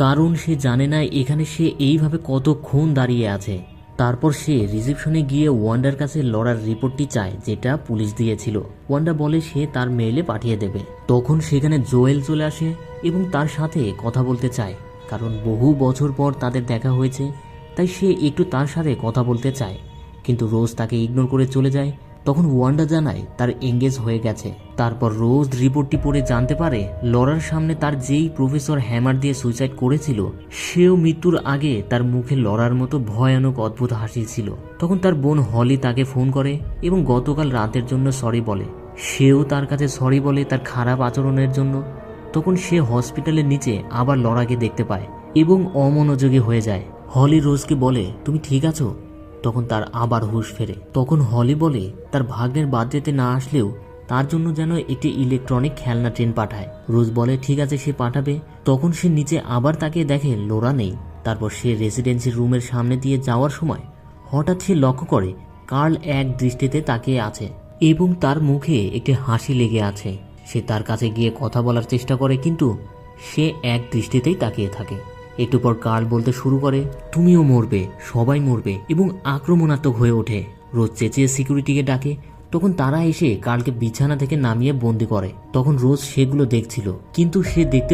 কারণ সে জানে না এখানে সে এইভাবে কতক্ষণ দাঁড়িয়ে আছে। তারপর সে রিসেপশনে গিয়ে ওয়ান্ডার কাছে লড়ার রিপোর্টটি চায়, যেটা পুলিশ দিয়েছিল। ওয়ান্ডা বলে সে তার মেইলে পাঠিয়ে দেবে। তখন সেখানে জোয়েল চলে আসে এবং তার সাথে কথা বলতে চায়, কারণ বহু বছর পর তাদের দেখা হয়েছে, তাই সে একটু তার সাথে কথা বলতে চায়। কিন্তু রোজ তাকে ইগনোর করে চলে যায়। তখন ওয়ান্ডা জানায় তার এঙ্গেজ হয়ে গেছে। তারপর রোজ রিপোর্টটি পড়ে জানতে পারে লরার সামনে তার যেই প্রফেসর হ্যামার দিয়ে সুইসাইড করেছিল, সেও মৃত্যুর আগে তার মুখে লরার মতো ভয়ানক অদ্ভুত হাসি ছিল। তখন তার বোন হলি তাকে ফোন করে এবং গতকাল রাতের জন্য সরি বলে। সেও তার কাছে সরি বলে তার খারাপ আচরণের জন্য। তখন সে হসপিটালের নিচে আবার লরাকে দেখতে পায় এবং অমনোযোগী হয়ে যায়। হলি রোজকে বলে, তুমি ঠিক আছো? তখন তার আবার হুঁশ ফেরে। তখন হলি বলে তার ভাগ্নের বার্থডেতে না আসলেও তার জন্য যেন একটি ইলেকট্রনিক খেলনা ট্রেন পাঠায়। রোজ বলে ঠিক আছে, সে পাঠাবে। তখন সে নিচে আবার তাকিয়ে দেখে লোরা নেই। তারপর সে রেসিডেন্সির রুমের সামনে দিয়ে যাওয়ার সময় হঠাৎ সে লক্ষ্য করে কার্ল এক দৃষ্টিতে তাকিয়ে আছে এবং তার মুখে একটি হাসি লেগে আছে। সে তার কাছে গিয়ে কথা বলার চেষ্টা করে, কিন্তু সে এক দৃষ্টিতেই তাকিয়ে থাকে। একটু পর কার্ল বলতে শুরু করে, তুমিও মরবে, সবাই মরবে, এবং আক্রমণাত্মক হয়ে ওঠে। রোজ চেঁচিয়ে সিকিউরিটিকে ডাকে। তখন তারা এসে কার্লকে বিছানা থেকে নামিয়ে বন্দি করে। তখন রোজ সেগুলো দেখছিল, কিন্তু সে দেখতে